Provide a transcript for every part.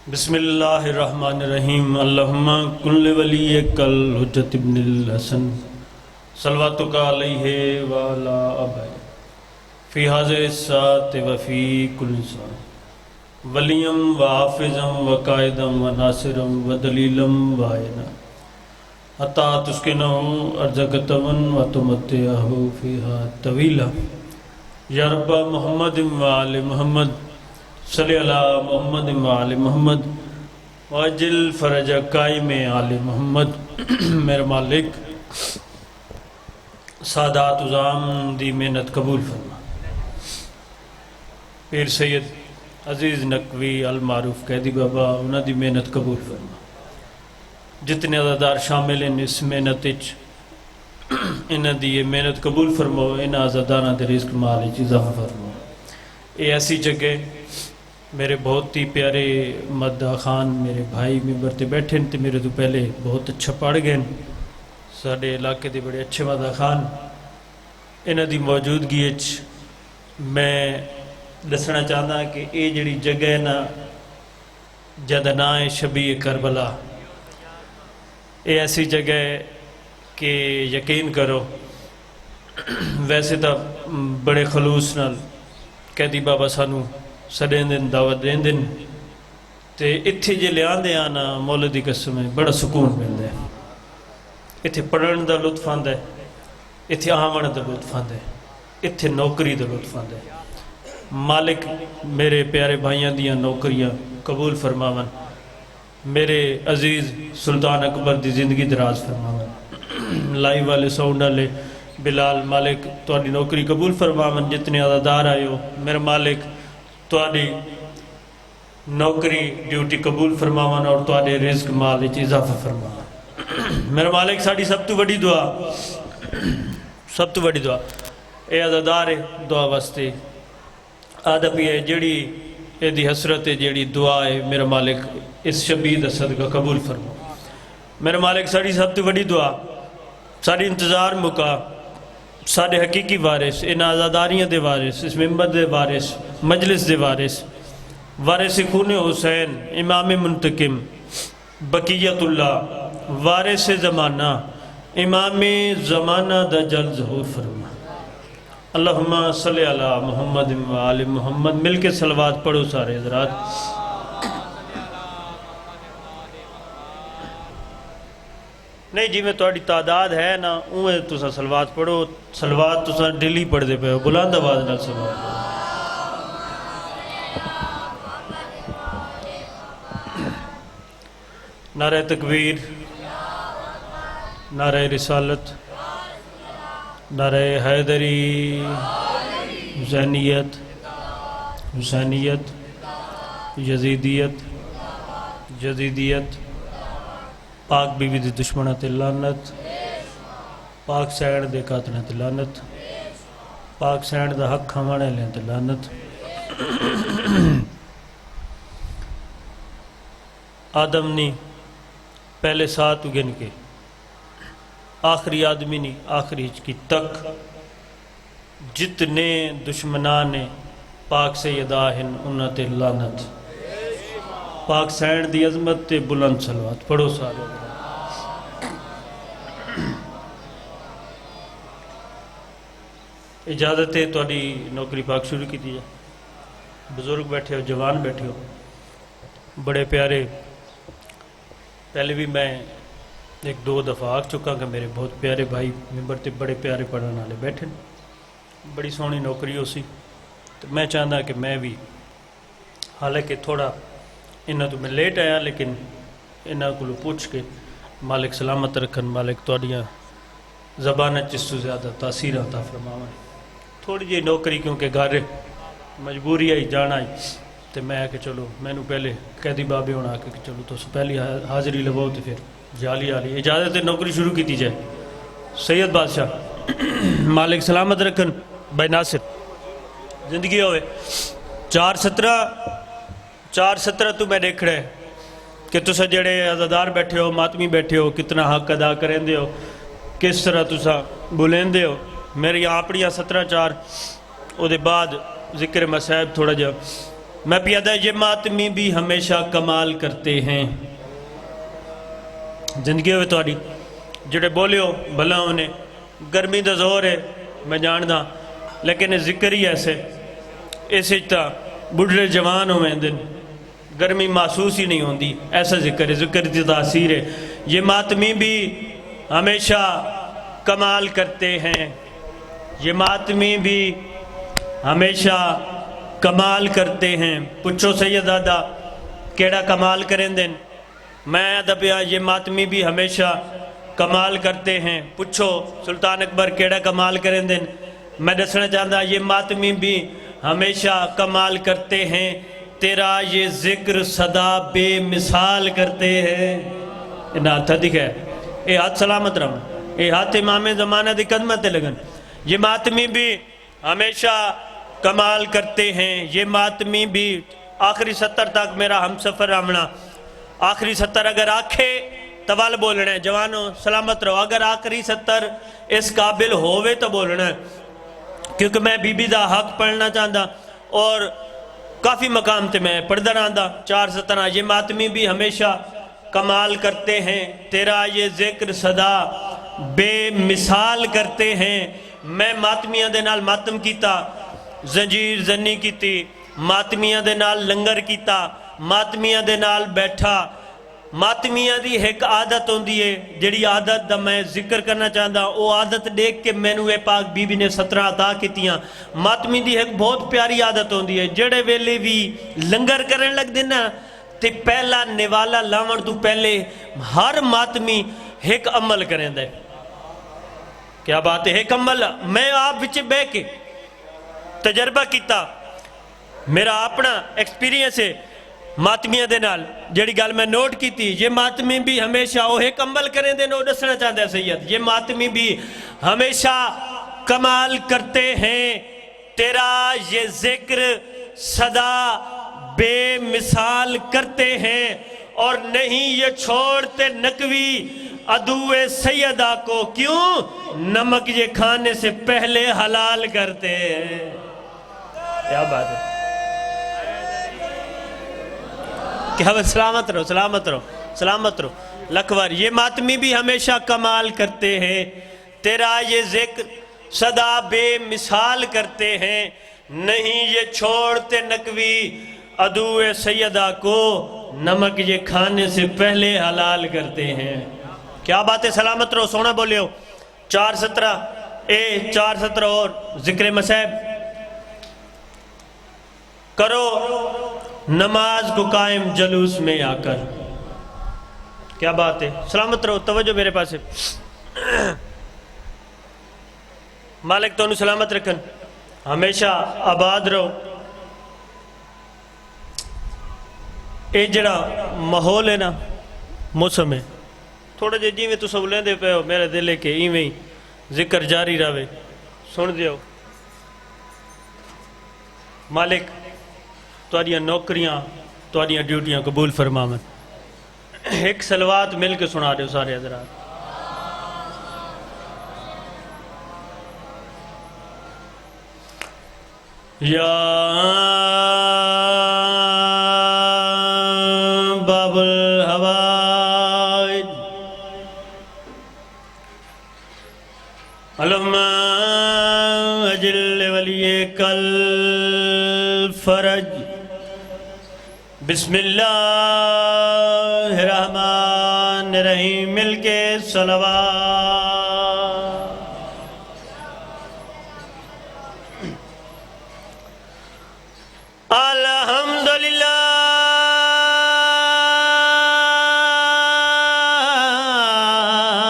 بسم اللہ الرحمن الرحیم اللہم کل ولیک الحجت ابن الحسن صلواتک علیہ وعلا ابائی فی حاضر الساعت وفی کل ساعت ولیم وحافظم وقائدم وناصرم ودلیلم وعینا حتی تسکنہو ارزقتون وتمتعہو فیہا طویلا یا رب محمد وآل محمد صلی اللہ محمد وآل محمد واجل فرج قائم آل محمد میرے مالک سادات عظام دی محنت قبول فرما۔ پیر سید عزیز نقوی المعروف قیدی بابا انہاں دی محنت قبول فرما۔ جتنے عزادار شامل ہیں اس محنت وچ انہاں دی یہ محنت قبول فرماؤ، انہاں عزاداراں دے رزق مال وچ اضافہ فرماؤ۔ یہ ایسی جگہ میرے بہت ہی پیارے مدہ خان میرے بھائی ممبر تے بیٹھے تے میرے تو پہلے بہت اچھا پڑھ گئے ساڑھے علاقے دے بڑے اچھے مدہ خان انہاں دی موجودگی وچ میں دسنا چاہتا کہ یہ جڑی جگہ ہے نا جدا نا ہے شبیہ کربلا، یہ ایسی جگہ ہے کہ یقین کرو ویسے تو بڑے خلوص نال قیدی بابا سانو سڈیں دن دعوت دین دن تے اتھے جے لے آندے آنا مولا دی قسم ہے بڑا سکون ملتا ہے۔ اتھے پڑھن دا لطف آندا ہے، اتھے آمن دا لطف آندا ہے، اتھے نوکری دا لطف آندا ہے۔ مالک میرے پیارے بھائیاں دیاں نوکریاں قبول فرماون، میرے عزیز سلطان اکبر دی زندگی دراز فرماون، لائیو والے ساؤنڈ والے بلال مالک تہاڈی نوکری قبول فرماون، جتنے عزادار آئے ہو میرے مالک تہاڈی نوکری ڈیوٹی قبول فرماون اور تہاڈے رزق مال وچ اضافہ فرماون۔ میرے مالک ساڈی سب تو بڑی دعا اے عزادار دعا واسطے آدھا بھی ہے جڑی اے دی حسرت ہے جڑی دعا ہے میرا مالک اس شبیہ دا صدقہ قبول فرما۔ میرے مالک ساڑی سب تو بڑی دعا ساڑی انتظار مکا ساڑے حقیقی وارث ان آزاداریاں دے وارث اس ممبر دے وارث مجلس دے وارث خون حسین امام منتقم بقیت اللہ وارث زمانہ امام زمانہ دا جل ظہور فرما۔ اللہم صلی علی محمد و آل محمد مل کے صلوات پڑھو سارے حضرات۔ نہیں جی میں تہاڈی تعداد ہے نا اوے تساں صلوات پڑھو، صلوات تساں ڈیلی پڑھ دے پے ہو، بلند آواز نال صلوات پڑھو۔ نعرہ تکبیر، نعرہ رسالت، نعرہ حیدری، حسینیت، یزیدیت، پاک بیوی دی دشمنہ تے لعنت، پاک سینڈ دے قاتلیں تے لعنت، پاک سینڈ دا حق کھوانے لیں تے لعنت۔ آدم نہیں پہلے ساتھ گن کے آخری آدمی نہیں آخری کی تک جتنے دشمنان نے پاک سیدہ ہن انہاں تے لعنت۔ پاک سینڈ دی عظمت تے بلند صلوات پڑھو سارے۔ اجازت ہے تہاڈی نوکری پاک شروع کی دی جائے۔ بزرگ بیٹھے ہو، جوان بیٹھے ہو، بڑے پیارے پہلے بھی میں ایک دو دفعہ آگ چکا کہ میرے بہت پیارے بھائی ممبر تے بڑے پیارے پڑھنے والے بیٹھے بڑی سونی نوکری ہو سی تو میں چاہتا کہ میں بھی حالانکہ تھوڑا انہاں تو میں لیٹ آیا لیکن انہاں کو پوچھ کے مالک سلامت رکھن، مالک تہاڈیاں زبانہ چس تو زیادہ تاثیر عطا فرماون۔ تھوڑی جی نوکری کیونکہ گھر مجبوری آئی جانا آئی تو میں کہ چلو میں نو پہلے قیدی بابے ہونا کہ چلو تو پہلی حاضری لگاؤ تو پھر جالی اجازت ہے نوکری شروع کی جائے۔ سید بادشاہ مالک سلامت رکھن، بھائی ناصر زندگی ہوئے 4:17 تو میں دیکھ رہے کہ تسا جڑے عزادار بیٹھے ہو، ماتمی بیٹھے ہو، کتنا حق ادا کریں دے ہو، کس طرح تسا بولیں دے ہو۔ میری اپنی 17:04 او دے بعد ذکر مسائب تھوڑا جا میں پیادہ یہ ماتمی بھی ہمیشہ کمال کرتے ہیں زندگی ہوئے تواری جڑے بولے ہو بھلا انہیں گرمی دا زور ہے میں جاندہ لیکن ذکر ہی ایسے اس اجتا بڑھے جوان ہوئے دن گرمی محسوس ہی نہیں ہوندی ایسا ذکر کی تاثیر ہے یہ ماتمی بھی ہمیشہ کمال کرتے ہیں یہ ماتمی بھی ہمیشہ کمال کرتے ہیں پچھو سید دادا کیڑا کمال کریں دن میں ادبیا یہ ماتمی بھی ہمیشہ کمال کرتے ہیں پچھو سلطان اکبر کیڑا کمال کریں دن میں دسنا چاہتا یہ ماتمی بھی ہمیشہ کمال کرتے ہیں تیرا یہ ذکر صدا بے مثال کرتے ہیں یہ ہاتھ دکھا ہے یہ ہاتھ سلامت رہا یہ ہاتھ امام زمانہ دی قدمت لگن یہ ماتمی بھی ہمیشہ کمال کرتے ہیں یہ ماتمی بھی آخری ستر تک میرا ہم سفر رامنا آخری ستر اگر آکھے توال بولنا ہے جوانوں سلامت رہو اگر آخری ستر اس قابل ہوئے تو بولنا ہے کیونکہ میں بی بی دا حق پڑھنا چاہتا اور کافی مقام تے میں پڑھ در آندہ 417 یہ ماتمی بھی ہمیشہ کمال کرتے ہیں تیرا یہ ذکر صدا بے مثال کرتے ہیں میں ماتمیاں دے نال ماتم کیتا زنجیر زنی کیتی ماتمیاں دے نال لنگر کیتا ماتمیاں دے نال بیٹھا ماتمیاں دی ایک عادت ہوندی ہے جڑی عادت دا میں ذکر کرنا چاہتا وہ عادت دیکھ کے میں نے پاک بی بی نے 17 عطا کیتیاں ماتمی دی ایک بہت پیاری عادت ہوندی ہے جڑے ویلے بھی لنگر کرن لگ دینا تے پہلا نوالا لاون تو پہلے ہر ماتمی ایک عمل کریں دے کیا بات ہے ایک عمل میں آپ بچے بے کے تجربہ کیتا میرا اپنا ایکسپیرینس ہے ماتمیاں دے نال جڑی گال میں نوٹ کی تھی یہ ماتمی بھی ہمیشہ وہ ایک عمل کریں دے نو دسنا چاہتا ہے سید یہ ماتمی بھی ہمیشہ کمال کرتے ہیں تیرا یہ ذکر صدا بے مثال کرتے ہیں اور نہیں یہ چھوڑتے نکوی عدو سیدہ کو کیوں نمک یہ کھانے سے پہلے حلال کرتے ہیں کیا بات ہے کیا بات سلامت رہو سلامت رہو سلامت رہو لکھور یہ ماتمی بھی ہمیشہ کمال کرتے ہیں تیرا یہ ذکر صدا بے مثال کرتے ہیں نہیں یہ چھوڑتے نکوی عدو سیدہ کو نمک یہ کھانے سے پہلے حلال کرتے ہیں کیا بات ہے سلامت رہو سونا بولے ہو 417 417 اور ذکر مسیب کرو نماز کو قائم جلوس میں آ کر کیا بات ہے سلامت رہو توجہ میرے پاس ہے مالک تو انہوں سلامت رکھن ہمیشہ آباد رہو اے جڑا ماحول ہے نا موسم ہے تھوڑا جی میں تو سب لیندے پہ ہو میرے دلے کے ایویں ذکر جاری رہے سن دیو مالک تواریاں نوکریاں تواریاں ڈیوٹیاں قبول فرماون ایک سلوات مل کے سنا دیو سارے حضرات یا باب الحوائج اللہم اجل ولی کل فرج بسم اللہ الرحمن الرحیم مل کے صلوات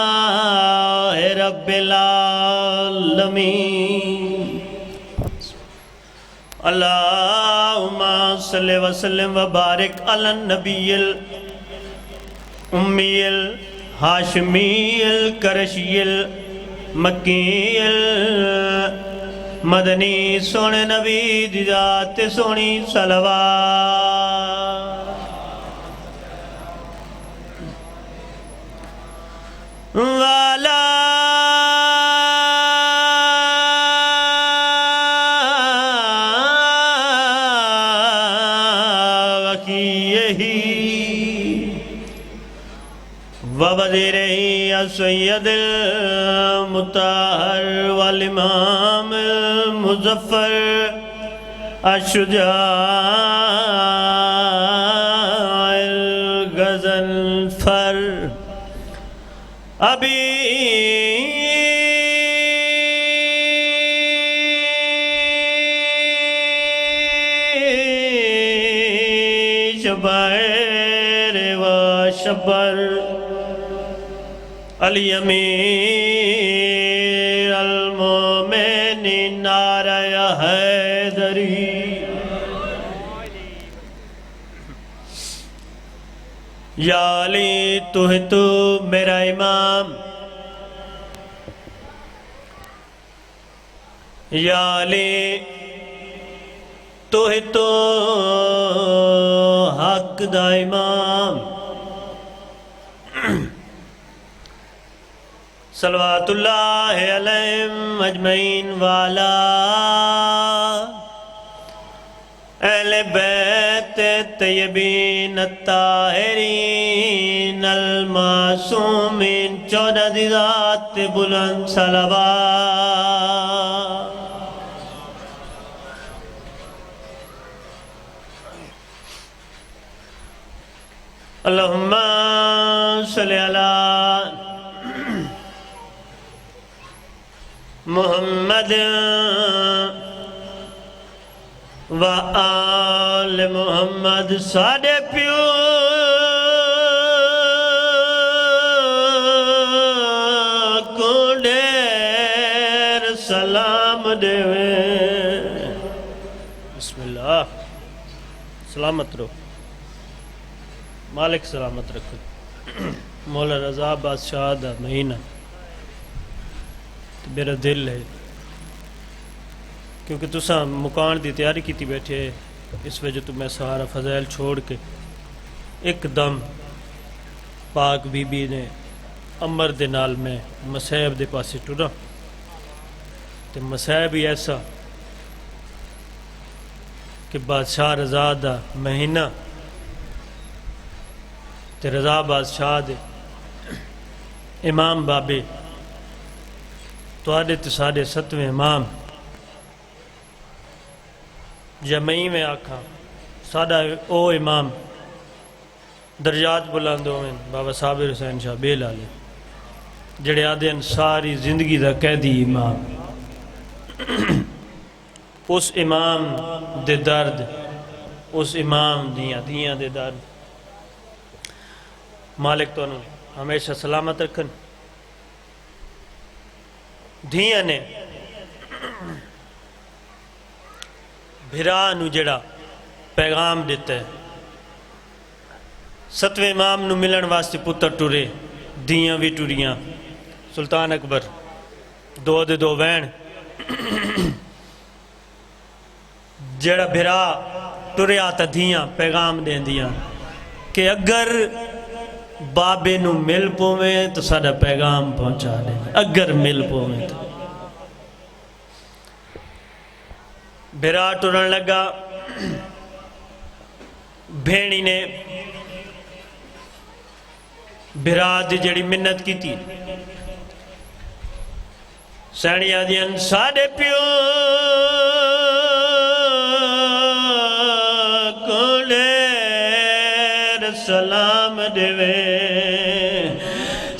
الحمدللہ رب العالمین اللہم صلی وسلم وبارک علی النبی الامی الحاشمی القرشی المکی مدنی سونے نبی دی ذات سونی صلوات والا ووزیرہ السید المطہر والامام المظفر الشجاع الغضنفر ابی شبیر و شبر علی امیر المومنین نعرہ حیدری یا علی تو ہے تو میرا امام یا علی تو ہے تو حق دا امام صلوات اللہ علیہم اجمعین والا اہل بیت طیبین الطاہرین المعصومین چودہ دی ذات بلند صلوات اللہم صلی علی محمد و آل محمد ساڑے پیو کو دیر سلام دے بسم اللہ سلامت رو مالک سلامت رکھو مولا رضا بادشاہ دا مہینہ میرا دل ہے کیونکہ تساں مکان دی تیاری کیتی بیٹھے اس وجہ تو میں سہارا فضائل چھوڑ کے ایک دم پاک بی بی نے امر دے نال میں مسیب دے پاسے ٹرا تے مسیب ہی ایسا کہ بادشاہ رضا دا مہینہ تے رضا بادشاہ دے امام بابے تو آدھے تے ساڑھے ستویں امام جمعی میں آکھا ساڑھا او امام درجات بلندوں میں بابا صابر حسین شاہ بیل آلے جڑے آدھے ان ساری زندگی دا قیدی امام اس امام دے درد اس امام دیاں دے درد مالک تو انہوں ہمیشہ سلامت رکھن دھیاں نے بھرا نو جڑا پیغام دیتا ہے ستویں امام نو ملن واسطے پتر ٹورے دھیاں بھی ٹوریاں سلطان اکبر دو دے دو وین جڑا بھرا ٹورے آتا دھیاں پیغام دیں دیاں کہ اگر بابے نو مل پویں تو ساڑا پیغام پہنچا دیں اگر مل پویں تو بھرا ٹورن لگا بھینی نے بھرا دی جڑی منت کی تھی سینی آدین ساڑے پیو کولیر سلام دیوے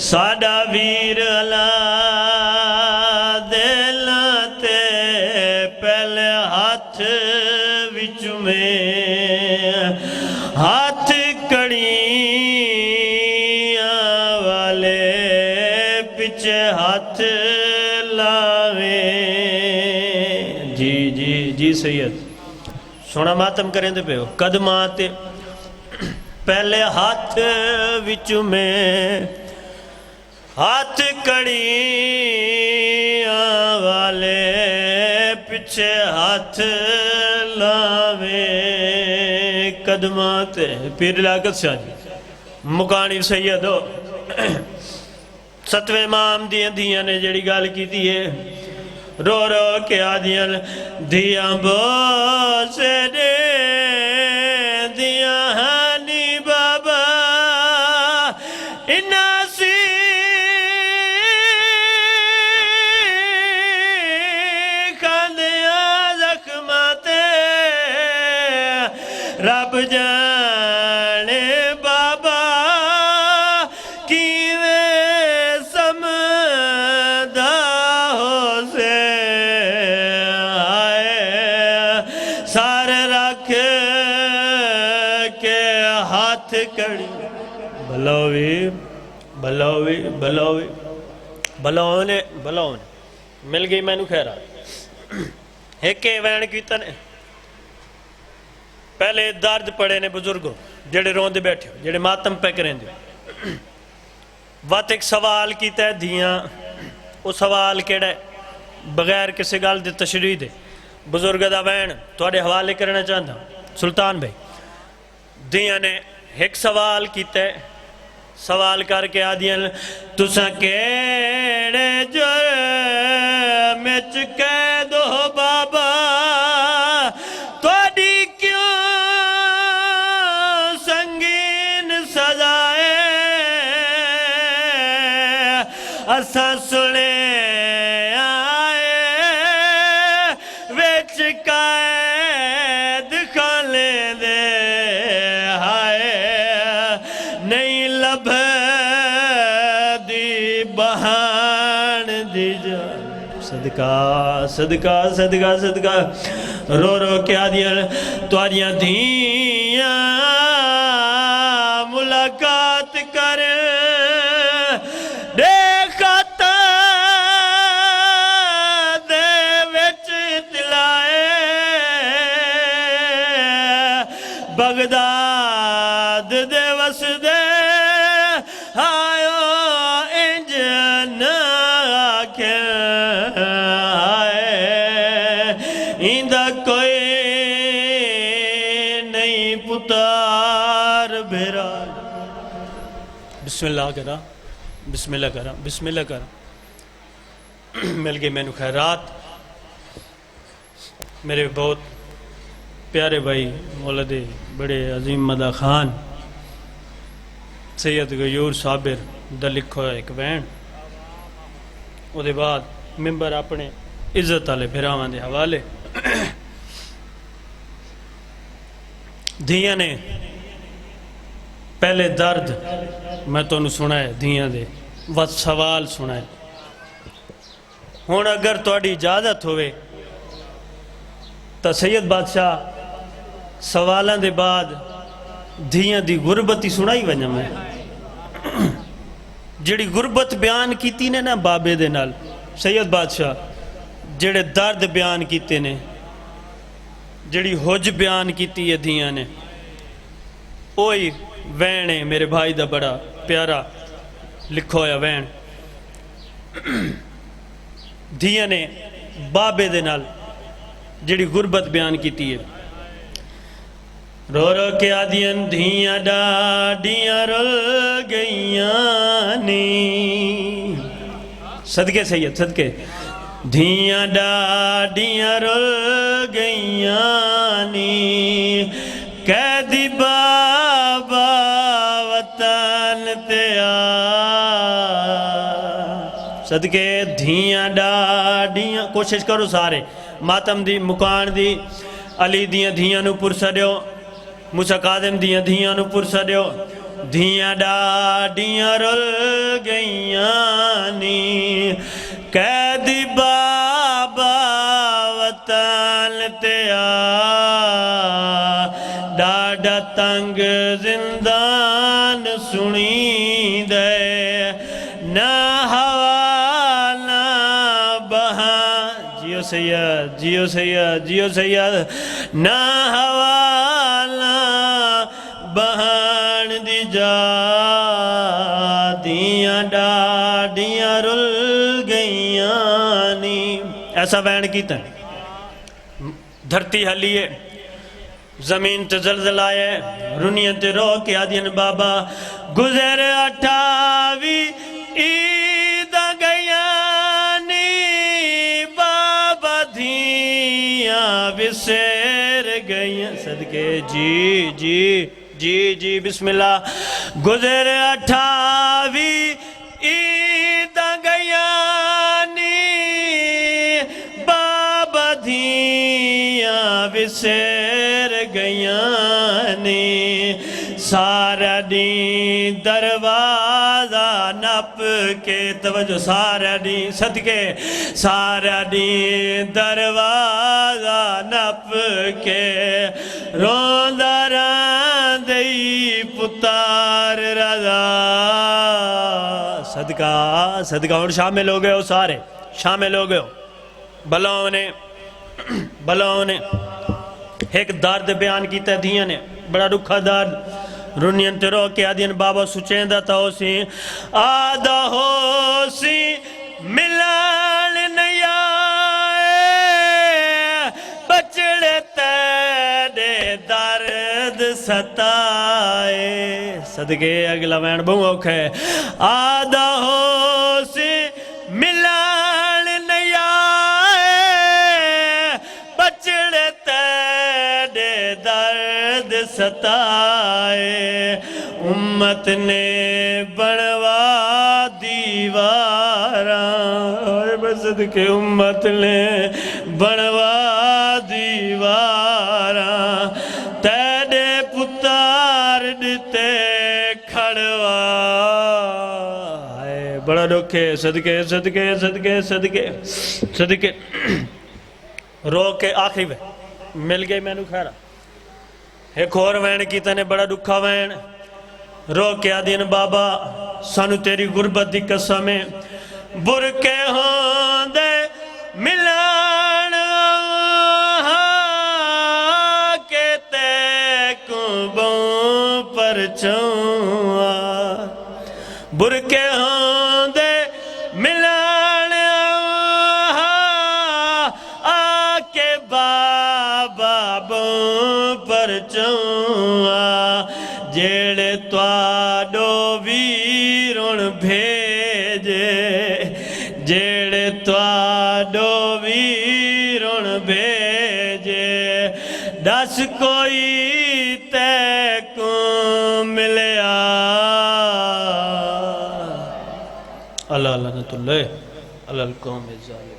ساڑا ویر اللہ دلاتے پہلے ہاتھ وچ میں ہاتھ کڑیاں والے پچھے ہاتھ لاوے جی سید سونا ماتم کریں دے پہ ہو قدماتے پہلے ہاتھ وچ میں ہاتھ کڑیاں والے پچھے ہاتھ لاوے قدمات پیر لاکت شاہ جی مکانی سید ہو ستویں امام دیاں نے جڑی گال کی دیئے رو رو کے آدیاں دیاں بوسے دے دیاں ہانی بابا ہاتھ کڑی بلاوے بلاوے بلاوے بلاونے بلاونے مل گئی میں نو خیرات ایک وین کیتا نے پہلے درد پڑے نے بزرگوں جڑے روندے بیٹھے ہو جڑے ماتم پہ کریں دے وقت ایک سوال کیتا ہے دھیاں وہ سوال کیڑا ہے بغیر کسی گال دے تشریح دے بزرگ دا وین توڑے حوالے کرنا چاہتا سلطان بھائی دھیاں نے ایک سوال کیتا ہے سوال کر کے آدیاں تُساں کیڑے جرم وچ قید ہو بابا توڑی کیوں سنگین سزائے اساں سنے آئے وچ قید خانے دے ہائے نہیں لب دی بہان دی جان صدقہ صدقہ صدقہ صدقہ رو رو کیا دیا تواریاں دھیاں ملاقات کر دیکھت دے وچ تلائے بغداد دے وسدے آئیو انجن آکھیں ایندہ کوئی نہیں پتار بھیرا بسم اللہ کرا بسم اللہ کرا بسم اللہ کرا مل گئی میں نو خیرات میرے بہت پیارے بھائی مولد بڑے عظیم مدہ خان سید غیور صابر دا لکھو ہے ایک وین او دے بعد ممبر اپنے عزت والے پھراواں دے حوالے دھیاں نے پہلے درد میں تو انہوں سنا ہے دھیاں دے وقت سوال سنا ہے ہون اگر توڑی اجازت ہوئے تا سید بادشاہ سوالاں دے بعد دھیاں دی غربتی سنائی وجہ میں جڑی غربت بیان کیتی نے نا بابے دے نال سید بادشاہ جڑے درد بیان کیتے نے جڑی حج بیان کیتی ہے دھیاں نے اوئی وین ہے میرے بھائی دا بڑا پیارا لکھو یا وین دھیاں نے بابے دے نال جڑی غربت بیان کیتی ہے رو رو کے آدیاں دھیاں ڈاڈیاں رل گئیاں نی صدقے سید صدقے دھیاں ڈاڈیاں رل گئیاں نی قیدی بابا وطن تے آ صدقے دھیاں ڈاڈیاں کوشش کرو سارے ماتم دی مکان دی علی دیاں دھیاں نو پرسا دیو موسیٰ قادم دیاں دھیاں نو پرسا دیو دھیاں ڈاڈیاں رل گئیاں نی قیدی بابا وطن تے آ ڈاڈا تنگ زندان سنی دے نہ ہوا نہ بہاں جیو سید جیو سید جیو سید نہ ہوا نہ بہان دی جا دیاں ڈاڈیاں رل گئیاں نی ایسا وین کیتا ہے دھرتی ہلیے زمین تے زلزل آئے رنیاں تے رو کے آدین بابا گزر 28 عید گیاں نی بابا دھیاں بسیر گیاں صدقے جی جی جی جی بسم اللہ گزر 28 عید گیاں نی بابا دھیاں بسیر گیاں نی سارا دین دروازہ نپ کے توجہ سارا دین صدقے سارا دین دروازہ نپ کے روندہ راندئی پتار رضا صدقہ صدقہ اور شامل ہو گئے ہو سارے شامل ہو گئے ہو بلاؤں نے ایک درد بیان کیتا دھیاں نے بڑا رکھا درد رنین تے رو کے آدین بابا سچیندہ تا ہو سی آدھا ہو سی ملان نیا بچڑے تیرے درد ستائے صدقے اگلا وین بہوں اوکھے آدھا ہو سی ملان نیا بچڑے تیرے درد ستائے امت نے بڑوا دیواراں صدقے امت نے بڑوا دیواراں تیرے پتار ڈتے کھڑوا بڑا رکھے صدقے صدقے صدقے صدقے صدقے رو کے آخری وے مل گئی میں نو کھیرا ایک اور وین کی تنے بڑا رکھا وین رو کے آدین بابا سانو تیری غربت دی قسمیں برکے ہوں دے ملان کے تے کنبوں پر چونہ برکے ہوں دے ملان آکے بابا بوں پر چونہ جیڑے توڑو ویرون بھیجے جیڑے توڑو ویرون بھیجے دس کوئی تے کو ملیا اللہ لعنت اللہ علی القوم الظالمین